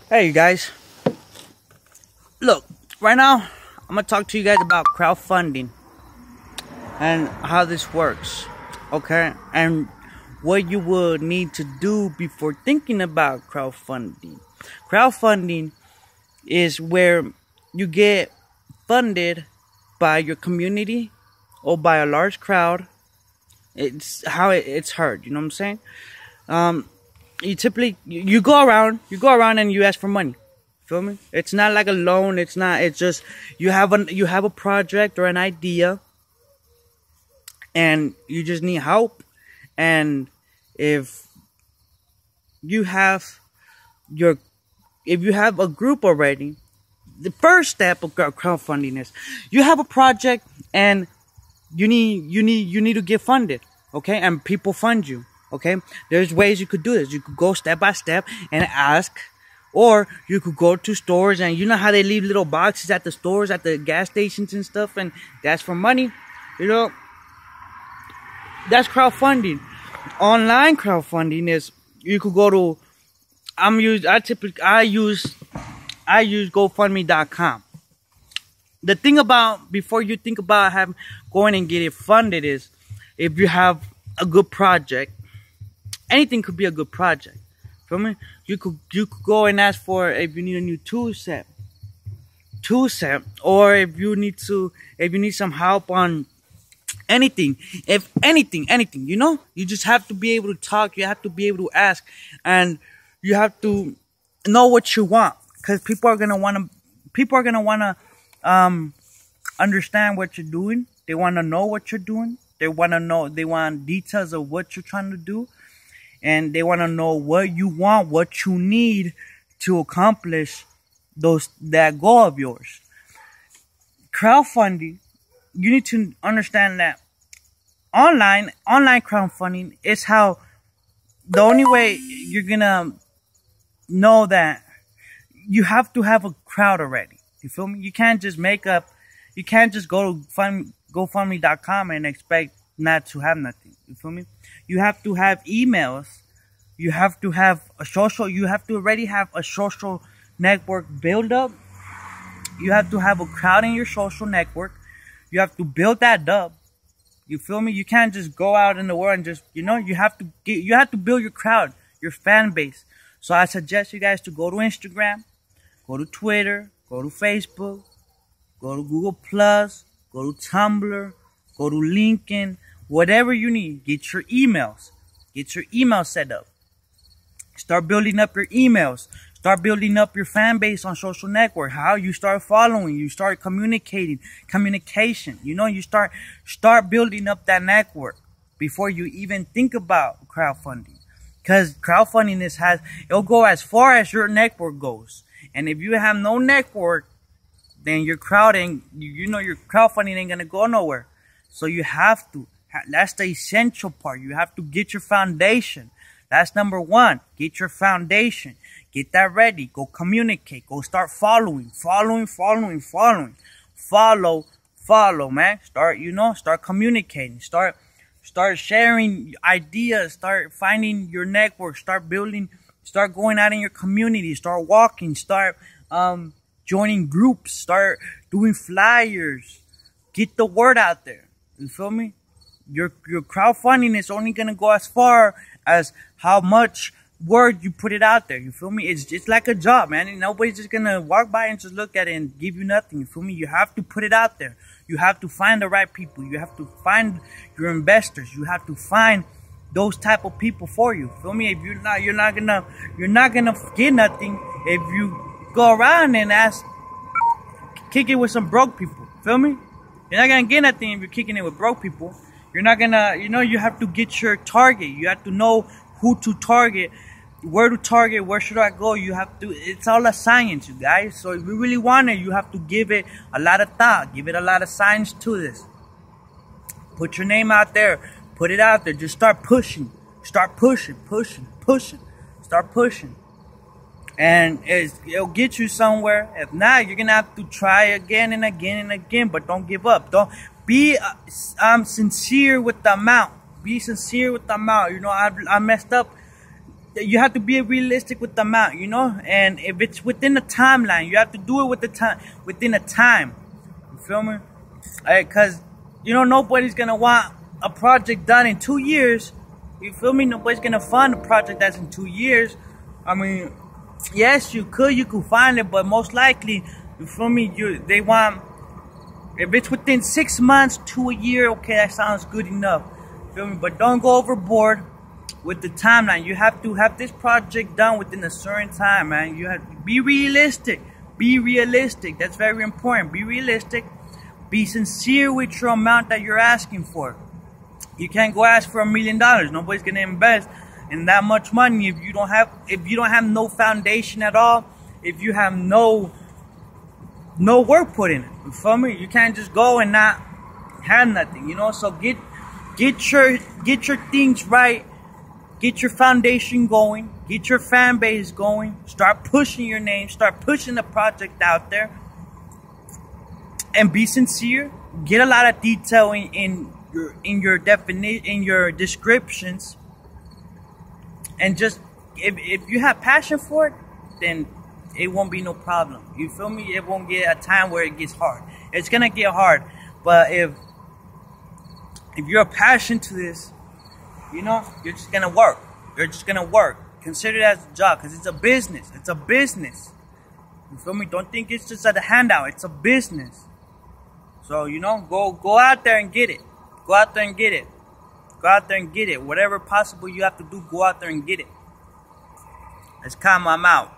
Hey, you guys. Look, right now, I'm going to talk to you guys about crowdfunding and how this works. Okay? And what you would need to do before thinking about crowdfunding. Crowdfunding is where you get funded by your community or by a large crowd. It's how it's heard. You know what I'm saying? You typically you go around and you ask for money. Feel me? It's not like a loan. It's not. It's just you have a project or an idea, and you just need help. And if you have your if you have a group already, the first step of crowdfunding is you have a project and you need to get funded. Okay, and people fund you. Okay, there's ways you could do this. You could go step by step and ask, or you could go to stores, and you know how they leave little boxes at the stores, at the gas stations and stuff, and that's for money. You know, that's crowdfunding. Online crowdfunding is you could go to I use GoFundMe.com. The thing about before you think about going and get it funded is if you have a good project. Anything could be a good project. Feel me? You could go and ask for if you need a new tool set, or if you need some help on anything. If anything, you know, you just have to be able to talk. You have to be able to ask, and you have to know what you want, because people are gonna wanna understand what you're doing. They wanna know what you're doing. They want details of what you're trying to do. And they want to know what you want, what you need to accomplish that goal of yours. Crowdfunding, you need to understand that online crowdfunding is how the only way you're gonna know that you have to have a crowd already. You feel me? You can't just go to GoFundMe.com and expect not to have nothing. You feel me? You have to have emails. You have to have you have to already have a social network build up. You have to have a crowd in your social network. You have to build that up. You feel me? You can't just go out in the world and just, you have to build your crowd, your fan base. So I suggest you guys to go to Instagram, go to Twitter, go to Facebook, go to Google Plus, go to Tumblr, go to LinkedIn. Whatever you need, get your emails. Get your email set up. Start building up your emails. Start building up your fan base on social network. How you start following, you start communication. You start building up that network before you even think about crowdfunding. Because crowdfunding it'll go as far as your network goes. And if you have no network, then your crowdfunding ain't gonna go nowhere. So you have to. That's the essential part. You have to get your foundation. That's number one. Get your foundation. Get that ready. Go communicate. Go start following. Follow, man. Start communicating. Start sharing ideas. Start finding your network. Start building. Start going out in your community. Start walking. Start joining groups. Start doing flyers. Get the word out there. You feel me? Your crowdfunding is only gonna go as far as how much word you put it out there. You feel me? It's just like a job, man. And nobody's just gonna walk by and just look at it and give you nothing. You feel me? You have to put it out there. You have to find the right people. You have to find your investors. You have to find those type of people for you. Feel me? If you're not gonna get nothing if you go around and kick it with some broke people. Feel me? You're not gonna get nothing if you're kicking it with broke people. You're not gonna, you have to get your target. You have to know who to target, where should I go. It's all a science, you guys. So if you really want it, you have to give it a lot of thought, give it a lot of science to this. Put your name out there, put it out there. Just start pushing, start pushing. And it'll get you somewhere. If not, you're gonna have to try again and again, but don't give up. Don't be sincere with the amount. Be sincere with the amount. I messed up you have to be realistic with the amount, you know. And if it's within the timeline, you have to do it with the time, within a time. You feel me? Because you know nobody's gonna want a project done in 2 years. You feel me? Nobody's gonna fund a project that's in 2 years. I mean, yes, you could find it, but most likely, you feel me? They want, if it's within 6 months to a year, okay, that sounds good enough. Feel me? But don't go overboard with the timeline. You have to have this project done within a certain time, man. You have to be realistic. Be realistic. That's very important. Be realistic. Be sincere with your amount that you're asking for. You can't go ask for $1 million. Nobody's gonna invest in that much money if you don't have no foundation at all. If you have no work put in it. You feel me? You can't just go and not have nothing, you know. So get your things right. Get your foundation going. Get your fan base going. Start pushing your name. Start pushing the project out there. And be sincere. Get a lot of detail in your definition, in your descriptions. And just if you have passion for it, then it won't be no problem. You feel me? It won't get a time where it gets hard. It's gonna get hard, but if you're passionate to this, you know, you're just gonna work. You're just gonna work. Consider it as a job, because it's a business. It's a business. You feel me? Don't think it's just a handout. It's a business. So, you know, go out there and get it. Go out there and get it. Go out there and get it. Whatever possible you have to do, go out there and get it. It's Kama, I'm out.